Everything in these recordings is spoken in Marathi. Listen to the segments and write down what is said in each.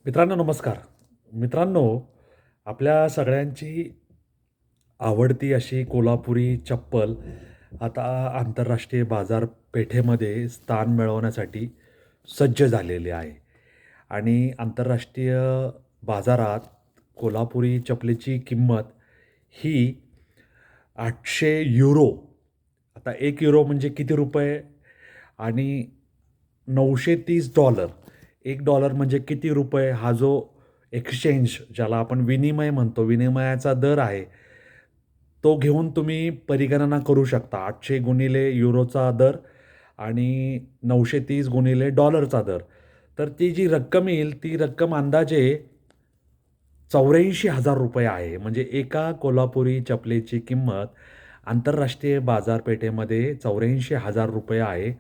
मित्रांनो नमस्कार. मित्रांनो, आपल्या सगळ्यांची आवडती अशी कोल्हापुरी चप्पल आता आंतरराष्ट्रीय बाजारपेठेमध्ये स्थान मिळवण्यासाठी सज्ज झालेली आहे. आणि आंतरराष्ट्रीय बाजारात कोल्हापुरी चपलेची किंमत ही 800 युरो. आता 1 युरो म्हणजे किती रुपये? आणि $930. $1 म्हणजे किती रुपये? हा जो एक्सचेंज ज्याला आपण विनिमय म्हणतो, विनिमयाचा दर आहे, तो घेऊन तुम्ही परिगणना करू शकता. 800 गुणिले युरोचा दर आणि 930 गुणिले डॉलरचा दर. तर ती जी रक्कम येईल, ती रक्कम अंदाजे ₹84,000 आहे. म्हणजे एका कोल्हापुरी चपलेची किंमत आंतरराष्ट्रीय बाजारपेठेमध्ये ₹84,000 आहे.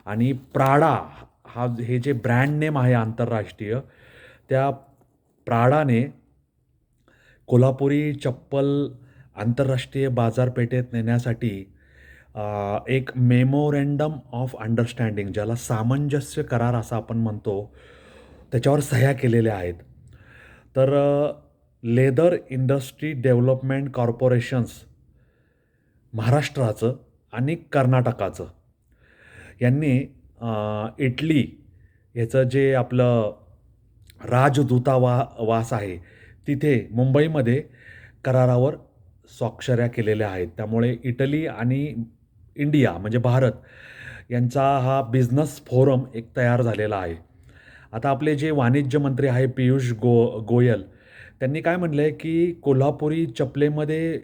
आणि प्राडा हे जे ब्रँड नेम आहे आंतरराष्ट्रीय, त्या प्राडाने कोल्हापुरी चप्पल आंतरराष्ट्रीय बाजारपेठेत नेण्यासाठी एक मेमोरँडम ऑफ अंडरस्टँडिंग, ज्याला सामंजस्य करार असं आपण म्हणतो, त्याच्यावर सह्या केलेल्या आहेत. तर लेदर इंडस्ट्री डेव्हलपमेंट कॉर्पोरेशन्स महाराष्ट्राचं आणि कर्नाटकाचं यांनी इटली याचं जे आपलं वास आहे, तिथे मुंबईमध्ये करारावर स्वाक्षऱ्या केलेल्या आहेत. त्यामुळे इटली आणि इंडिया म्हणजे भारत यांचा हा बिझनेस फोरम एक तयार झालेला आहे. आता आपले जे वाणिज्य मंत्री आहे पियुष गोयल, त्यांनी काय म्हटलं आहे की कोल्हापुरी चपलेमध्ये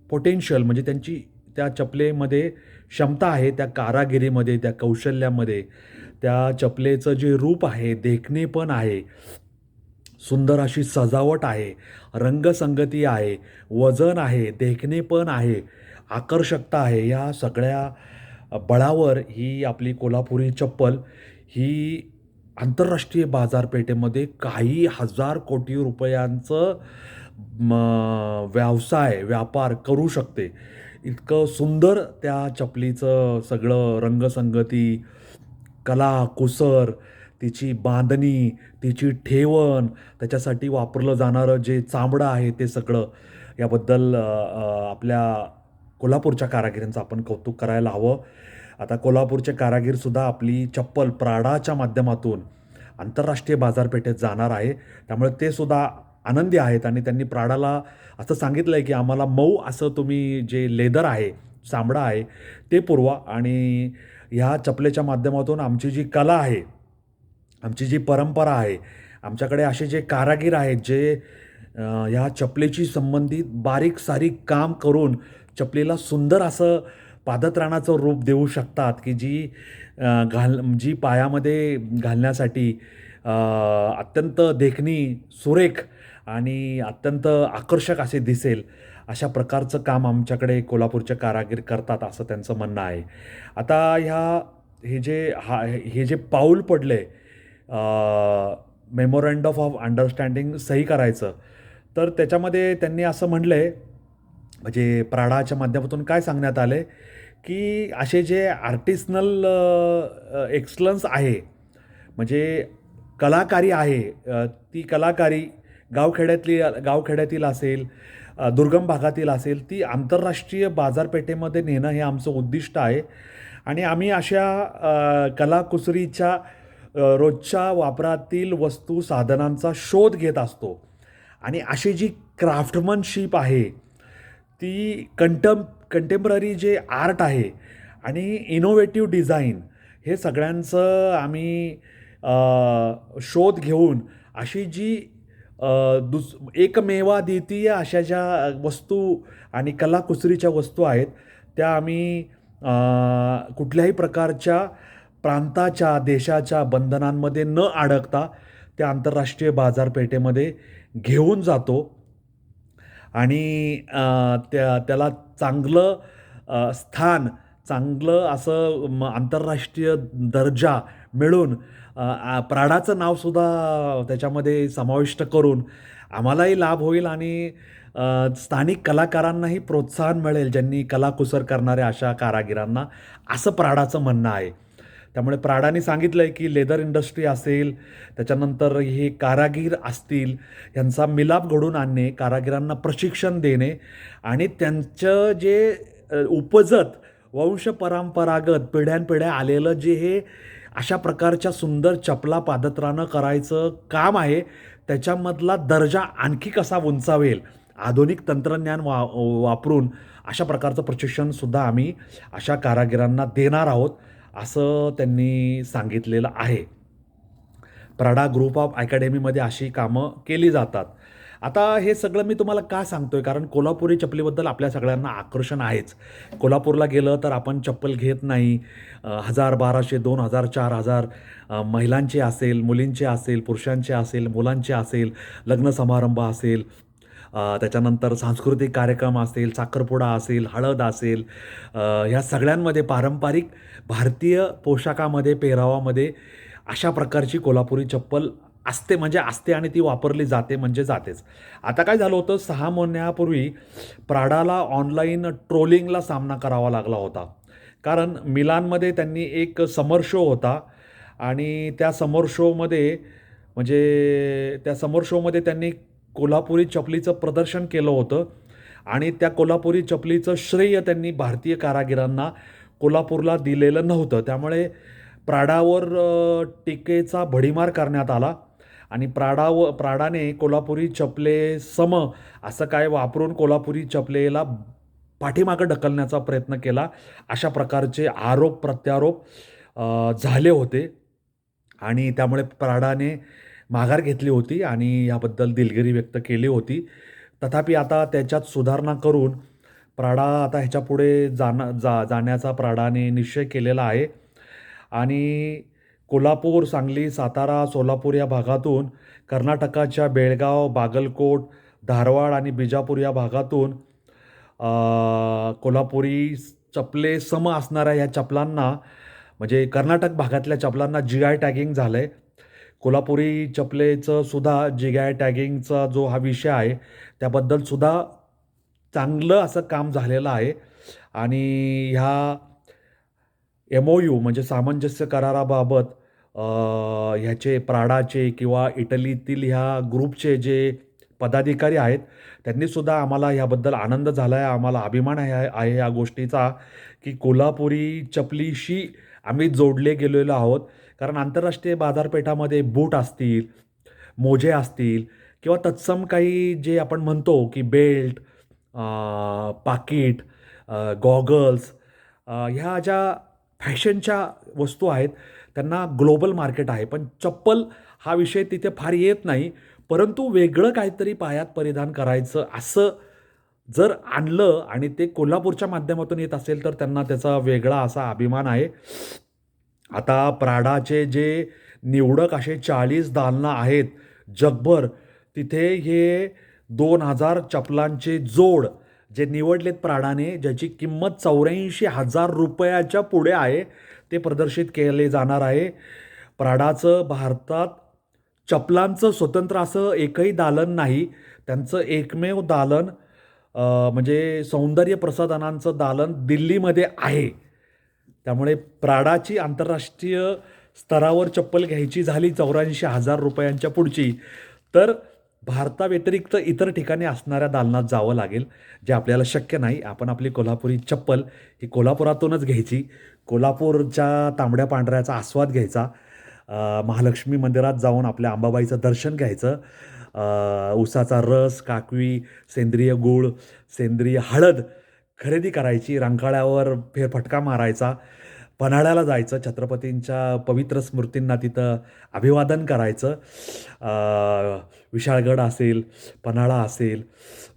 पोटेन्शियल म्हणजे त्यांची त्या चपलेमध्ये क्षमता आहे, त्या कारागिरीमध्ये, त्या कौशल्यामध्ये, त्या चपलेचं जे रूप आहे, देखणेपण आहे, सुंदर अशी सजावट आहे, रंगसंगती आहे, वजन आहे, देखणेपण आहे, आकर्षकता आहे. या सगळ्या बळावर ही आपली कोल्हापुरी चप्पल ही आंतरराष्ट्रीय बाजारपेठेमध्ये काही हजार कोटी रुपयांचं व्यापार करू शकते. इतकं सुंदर त्या चपलीचं सगळं रंगसंगती, कला, कुसर, तिची बांधणी, तिची ठेवण, त्याच्यासाठी वापरलं जाणारं जे चामडं आहे ते सगळं, याबद्दल आपल्या कोल्हापूरच्या कारागिरांचं आपण कौतुक करायला हवं. आता कोल्हापूरचे कारागीरसुद्धा आपली चप्पल प्राडाच्या माध्यमातून आंतरराष्ट्रीय बाजारपेठेत जाणार आहे. त्यामुळे ते सुद्धा आनंदी आहेत आणि त्यांनी प्राडाला असं सांगितलं आहे की आम्हाला मऊ असं तुम्ही जे लेदर आहे, चामडा आहे, ते पुरवा आणि ह्या चपलेच्या माध्यमातून आमची जी कला आहे, आमची जी परंपरा आहे, आमच्याकडे असे जे कारागीर आहेत जे ह्या चपलेशी संबंधित बारीक-सारीक काम करून चपलेला सुंदर असं पादत्राणाचं रूप देऊ शकतात, की जी पायामध्ये घालण्यासाठी अत्यंत देखणी, सुरेख आणि अत्यंत आकर्षक असे दिसेल, अशा प्रकारचं काम आमच्याकडे कोल्हापूरचे कारागीर करतात, असं त्यांचं म्हणणं आहे. आता हे जे पाऊल पडलंय मेमोरँडम ऑफ अंडरस्टँडिंग सही करायचं, तर त्याच्यामध्ये त्यांनी असं म्हटलंय, म्हणजे प्राडाच्या माध्यमातून काय सांगण्यात आलंय, की असे जे आर्टिसनल एक्सलन्स आहे, म्हणजे कलाकारी आहे, ती कलाकारी गावखेड्यातील असेल, दुर्गम भागातील असेल, ती आंतरराष्ट्रीय बाजारपेठेमध्ये नेणं हे आमचं उद्दिष्ट आहे. आणि आम्ही अशा कलाकुसरीच्या रोजच्या वापरातील वस्तू साधनांचा शोध घेत असतो. आणि अशी जी क्राफ्टमनशिप आहे, ती कंटेम्पररी जे आर्ट आहे आणि इनोव्हेटिव्ह डिझाईन, हे सगळ्यांचं आम्ही शोध घेऊन अशी जी एकमेवाद्वितीय अशा ज्या वस्तू आणि कलाकुसरीच्या वस्तू आहेत, त्या आम्ही कुठल्याही प्रकारच्या प्रांताच्या, देशाच्या बंधनांमध्ये न अडकता त्या आंतरराष्ट्रीय बाजारपेठेमध्ये घेऊन जातो आणि त्याला चांगलं स्थान, चांगलं असं आंतरराष्ट्रीय दर्जा मिळून प्राडाचं नावसुद्धा त्याच्यामध्ये समाविष्ट करून आम्हालाही लाभ होईल आणि स्थानिक कलाकारांनाही प्रोत्साहन मिळेल, ज्यांनी कलाकुसर करणाऱ्या अशा कारागिरांना, असं प्राडाचं म्हणणं आहे. त्यामुळे प्राडाने सांगितलं आहे की लेदर इंडस्ट्री असेल, त्याच्यानंतर हे कारागीर असतील, यांचा मिलाप घडवून आणणे, कारागिरांना प्रशिक्षण देणे आणि त्यांचं जे उपजत वंशपरंपरागत पिढ्यानपिढ्या आलेलं जे हे अशा प्रकारच्या सुंदर चपला पादत्राणं करायचं काम आहे, त्याच्यामधला दर्जा आणखी कसा उंचावेल, आधुनिक तंत्रज्ञान वापरून अशा प्रकारचं प्रशिक्षणसुद्धा आम्ही अशा कारागिरांना देणार आहोत, असं त्यांनी सांगितलेलं आहे. प्राडा ग्रुप ऑफ अकॅडमीमध्ये अशी कामं केली जातात. आता हे सगळं मी तुम्हाला का सांगतोय, कारण कोल्हापुरी चपलीबद्दल आपल्या सगळ्यांना आकर्षण आहेच. कोल्हापूरला गेलं तर आपण चप्पल घेत नाही. 1000, 1200, 2000, 4000 महिलांचे असेल, मुलींचे असेल, पुरुषांचे असेल, मुलांचे असेल, लग्न समारंभ असेल, त्याच्यानंतर सांस्कृतिक कार्यक्रम असेल, साखरपुडा असेल, हळद असेल, ह्या सगळ्यांमध्ये पारंपरिक भारतीय पोशाखामध्ये, पेहरावामध्ये अशा प्रकारची कोल्हापुरी चप्पल असते, म्हणजे असते आणि ती वापरली जाते म्हणजे जातेच. आता काय झालं होतं, 6 महिन्यापूर्वी प्राडाला ऑनलाईन ट्रोलिंगला सामना करावा लागला होता. कारण मिलानमध्ये त्यांनी एक समर शो होता आणि त्या समर शोमध्ये त्या समर शोमध्ये त्यांनी कोल्हापुरी चपलीचं प्रदर्शन केलं होतं आणि त्या कोल्हापुरी चपलीचं श्रेय त्यांनी भारतीय कारागिरांना कोल्हापूरला दिलेलं नव्हतं. त्यामुळे प्राडावर टीकेचा भडीमार करण्यात आला आणि प्राडाने कोल्हापुरी चपलेसम असं काय वापरून कोल्हापुरी चपलेला पाठीमागं ढकलण्याचा प्रयत्न केला. अशा प्रकारचे आरोप प्रत्यारोप झाले होते आणि त्यामुळे प्राडाने माघार घेतली होती आणि याबद्दल दिलगिरी व्यक्त केली होती. तथापि आता त्याच्यात सुधारणा करून प्राडा आता ह्याच्यापुढे जाण्याचा प्राडाने निश्चय केलेला आहे आणि कोल्हापूर, सांगली, सातारा, सोलापूर या भागातून, कर्नाटकाच्या बेळगाव, बागलकोट, धारवाड आणि बिजापूर या भागातून कोल्हापुरी चपलेसम असणाऱ्या ह्या चपलांना, म्हणजे कर्नाटक भागातल्या चपलांना GI टॅगिंग झालं आहे. कोल्हापुरी चपलेचं सुद्धा GI टॅगिंगचा जो हा विषय आहे त्याबद्दलसुद्धा चांगलं असं काम झालेलं आहे आणि ह्या MOU म्हणजे सामंजस्य कराराबाबत ह्याचे प्राडाचे किंवा इटलीतील ह्या ग्रुपचे जे पदाधिकारी आहेत त्यांनीसुद्धा आम्हाला ह्याबद्दल आनंद झाला आहे, आम्हाला अभिमान आहे या गोष्टीचा की कोल्हापुरी चपलीशी आम्ही जोडले गेलेलो आहोत. कारण आंतरराष्ट्रीय बाजारपेठामध्ये बूट असतील, मोजे असतील किंवा तत्सम काही जे आपण म्हणतो की बेल्ट, पाकीट, गॉगल्स, ह्या ज्या फॅशनच्या वस्तू आहेत त्यांना ग्लोबल मार्केट आहे. पण चप्पल हा विषय तिथे फार येत नाही. परंतु वेगळं काहीतरी पायात परिधान करायचं असं जर आणलं आणि ते कोल्हापूरच्या माध्यमातून येत असेल तर त्यांना त्याचा वेगळा असा अभिमान आहे. आता प्राडाचे जे निवडक असे 40 दालनं आहेत जगभर, तिथे हे 2000 चपलांचे जोड जे निवडलेत प्राडाने, ज्याची किंमत 84,000 रुपयाच्या पुढे आहे, ते प्रदर्शित केले जाणार आहे. प्राडाचं भारतात चपलांचं स्वतंत्र असं एकही दालन नाही. त्यांचं एकमेव दालन म्हणजे सौंदर्य प्रसाधनांचं दालन दिल्लीमध्ये आहे. त्यामुळे प्राडाची आंतरराष्ट्रीय स्तरावर चप्पल घ्यायची झाली 84,000 रुपयांच्या पुढची, तर भारताव्यतिरिक्त इतर ठिकाणी असणाऱ्या दालनात जावं लागेल, जे आपल्याला शक्य नाही. आपण आपली कोल्हापुरी चप्पल ही कोल्हापुरातूनच घ्यायची, कोल्हापूरच्या तांबड्या पांढऱ्याचा आस्वाद घ्यायचा, महालक्ष्मी मंदिरात जाऊन आपल्या अंबाबाईचं दर्शन घ्यायचं, उसाचा रस, काकवी, सेंद्रिय गूळ, सेंद्रिय हळद खरेदी करायची, रंकाळ्यावर फेरफटका मारायचा, पन्हाळ्याला जायचं, छत्रपतींच्या पवित्र स्मृतींना तिथं अभिवादन करायचं, विशाळगड असेल, पन्हाळा असेल,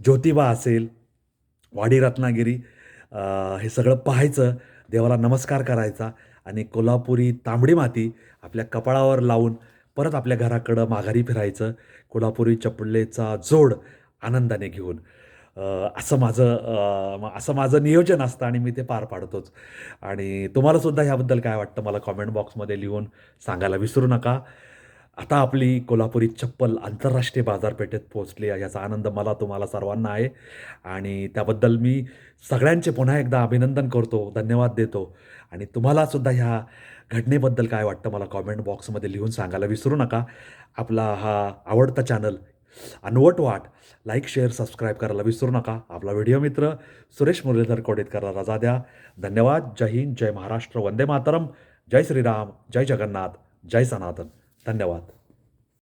ज्योतिबा असेल, वाडी रत्नागिरी, हे सगळं पाहायचं, देवाला नमस्कार करायचा आणि कोल्हापुरी तांबडी माती आपल्या कपाळावर लावून परत आपल्या घराकडं माघारी फिरायचं, कोल्हापुरी चपलेचा जोड आनंदाने घेऊन. असं माझं नियोजन असतं आणि मी ते पार पाडतोच. आणि तुम्हालासुद्धा ह्याबद्दल काय वाटतं मला कॉमेंट बॉक्समध्ये लिहून सांगायला विसरू नका. आता आपली कोल्हापुरी चप्पल आंतरराष्ट्रीय बाजारपेठेत पोहोचली आहे याचा आनंद मला, तुम्हाला सर्वांना आहे आणि त्याबद्दल मी सगळ्यांचे पुन्हा एकदा अभिनंदन करतो, धन्यवाद देतो आणि तुम्हाला सुद्धा ह्या घटनेबद्दल काय वाटतं मला कॉमेंट बॉक्समध्ये लिहून सांगायला विसरू नका. आपला हा आवडता चॅनल अनवट वाट लाईक, शेअर, सबस्क्राईब करायला विसरू नका. आपला व्हिडिओ मित्र सुरेश मुरलीधर कोडेतकरला रजा द्या. धन्यवाद. जय हिंद, जय महाराष्ट्र, वंदे मातरम, जय श्रीराम, जय जगन्नाथ, जय सनातन. धन्यवाद.